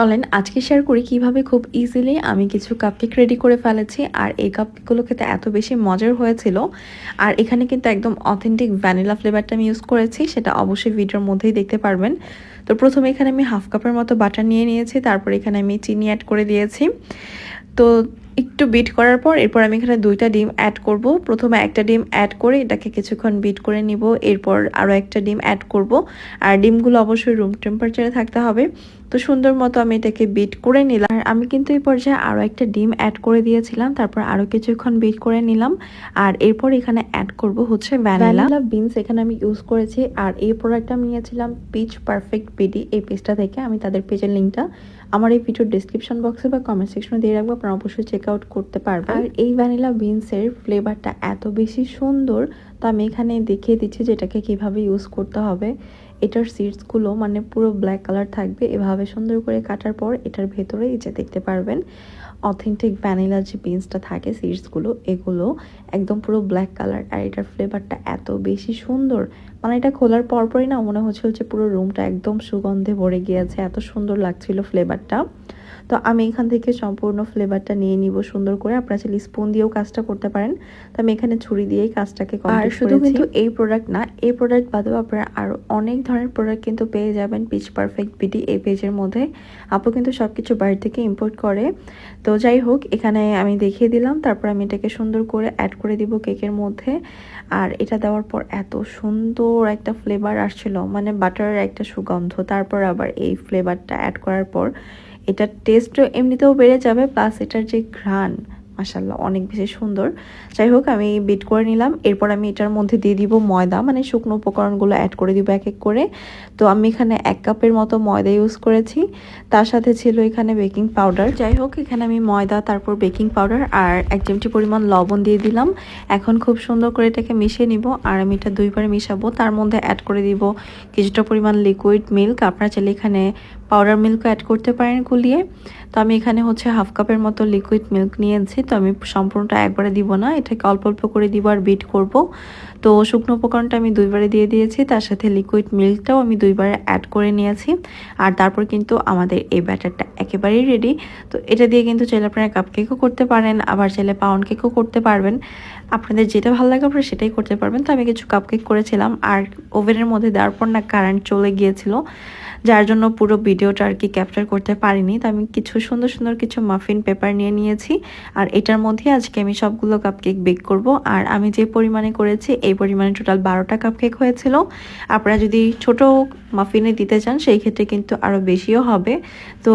চলেন আজকে শেয়ার করি কিভাবে খুব ইজিলি আমি কিছু কাপকেক রেডি করে ফেলেছি। আর এই কাপকেকগুলো খেতে এত বেশি মজার হয়েছিল। আর এখানে কিন্তু একদম অথেন্টিক ভ্যানিলা ফ্লেভারটা আমি ইউজ করেছি, সেটা অবশ্যই ভিডিওর মধ্যেই দেখতে পারবেন। তো প্রথমে এখানে আমি হাফ কাপের মতো বাটার নিয়ে নিয়েছি, তারপর এখানে আমি চিনি অ্যাড করে দিয়েছি। তো একটু বিট করার পর এরপর আমি এখানে 2টা ডিম অ্যাড করব। প্রথমে একটা ডিম অ্যাড করে এটাকে কিছুক্ষণ বিট করে নিব, এরপর আরও একটা ডিম অ্যাড করব। আর ডিমগুলো অবশ্যই রুম টেম্পারেচারে থাকতে হবে। তো সুন্দর মতো আমি এটাকে বিট করে নিলাম। আর আমি কিন্তু এই পর্যায়ে আরও একটা ডিম অ্যাড করে দিয়েছিলাম, তারপর আরও কিছুক্ষণ বিট করে নিলাম। আর এরপর এখানে অ্যাড করব হচ্ছে ভ্যানিলা বিনস, এখানে আমি ইউজ করেছি। আর এই প্রোডাক্টটা আমি নিয়েছিলাম পিচ পারফেক্ট বিডি, এই পেজটা থেকে। আমি তাদের পেজের লিঙ্কটা আমার এই ভিডিওর ডিসক্রিপশন বক্সে বা কমেন্ট সেকশনে দিয়ে রাখবো, আপনারা অবশ্যই চেক আউট করতে পারবেন। আর এই ভ্যানিলা বিনসের ফ্লেভারটা এত বেশি সুন্দর, তো আমি এখানে দেখিয়ে দিচ্ছি যে এটাকে কীভাবে ইউজ করতে হবে। এটার সিডসগুলো মানে পুরো ব্ল্যাক কালার থাকবে, এভাবে সুন্দর করে কাটার পর এটার ভেতরে এই যে দেখতে পারবেন অথেন্টিক ভ্যানিলা যে বিনসটা থাকে সিডসগুলো, এগুলো একদম পুরো ব্ল্যাক কালার। আর এটার ফ্লেভারটা এত বেশি সুন্দর, মানে এটা খোলার পরপরই না মনে হচ্ছিল যে পুরো রুমটা একদম সুগন্ধে ভরে গিয়েছে, এত সুন্দর লাগছিল ফ্লেভারটা। তো আমি এখান থেকে সম্পূর্ণ ফ্লেভারটা নিয়ে নিব সুন্দর করে। আপনারা চাইলে স্পুন দিয়েও কাজটা করতে পারেন, তো আমি এখানে ছুরি দিয়েই কাজটাকে কমপ্লিট করেছি। আর শুধু কিন্তু এই প্রোডাক্ট না, এই প্রোডাক্ট বাদেও আপনারা আরও অনেক ধরনের প্রোডাক্ট কিন্তু পেয়ে যাবেন পিচ পারফেক্ট বিডি এই পেজের মধ্যে। আপু কিন্তু সব কিছু বাইরে থেকে ইম্পোর্ট করে। তো যাই হোক, এখানে আমি দেখিয়ে দিলাম, তারপর আমি এটাকে সুন্দর করে অ্যাড করে দিব কেকের মধ্যে। আর এটা দেওয়ার পর এত সুন্দর একটা ফ্লেভার আসছিল, মানে বাটারের একটা সুগন্ধ, তারপর আবার এই ফ্লেভারটা অ্যাড করার পর এটার টেস্টও এমনিতেও বেড়ে যাবে, প্লাস এটার যে ঘ্রাণ মাশাআল্লাহ অনেক বেশি সুন্দর। যাই হোক, আমি বিট করে নিলাম। এরপর আমি এটার মধ্যে দিয়ে দিব ময়দা, মানে শুকনো উপকরণগুলো অ্যাড করে দিব এক এক করে। তো আমি এখানে 1 কাপের মতো ময়দা ইউজ করেছি, তার সাথে ছিল এখানে বেকিং পাউডার। যাই হোক, এখানে আমি ময়দা, তারপর বেকিং পাউডার আর 1 চিমটি পরিমাণ লবণ দিয়ে দিলাম। এখন খুব সুন্দর করে এটাকে মিশিয়ে নিব। আর আমি এটা 2বার মিশাবো। তার মধ্যে অ্যাড করে দিব কিছুটা পরিমাণ লিকুইড মিল্ক, আপনারা চাইলে এখানে পাউডার মিল্কও অ্যাড করতে পারেন গুলিয়ে। তো আমি এখানে হচ্ছে হাফ কাপের মতো লিকুইড মিল্ক নিয়েছি। তো আমি সম্পূর্ণটা একবারে দিব না, এটাকে অল্প অল্প করে দিব আর বিট করব। তো শুকনো উপকরণটা আমি 2বারে দিয়ে দিয়েছি, তার সাথে লিকুইড মিল্কটাও আমি 2বারে অ্যাড করে নিয়েছি। আর তারপর কিন্তু আমাদের এই ব্যাটারটা একেবারেই রেডি। তো এটা দিয়ে কিন্তু চাইলে আপনারা কাপকেকও করতে পারেন, আবার চাইলে পাউন্ড কেকও করতে পারবেন। আপনাদের যেটা ভালো লাগে আপনারা সেটাই করতে পারবেন। তো আমি কিছু কাপকেক করেছিলাম, আর ওভেনের মধ্যে দেওয়ার পর না কারেন্ট চলে গিয়েছিল, যার জন্য পুরো ভিডিওটা আর কি ক্যাপচার করতে পারিনি। তো আমি কিছু সুন্দর সুন্দর কিছু মাফিন পেপার নিয়ে নিয়েছি, আর এটার মধ্যে আজকে আমি সবগুলো কাপকেক বেক করব। আর আমি যে পরিমাণে করেছি এই পরিমাণে টোটাল 12টা কাপকেক হয়েছিল। আপনারা যদি ছোট মাফিনে দিতে চান সেই ক্ষেত্রে কিন্তু আরও বেশিও হবে। তো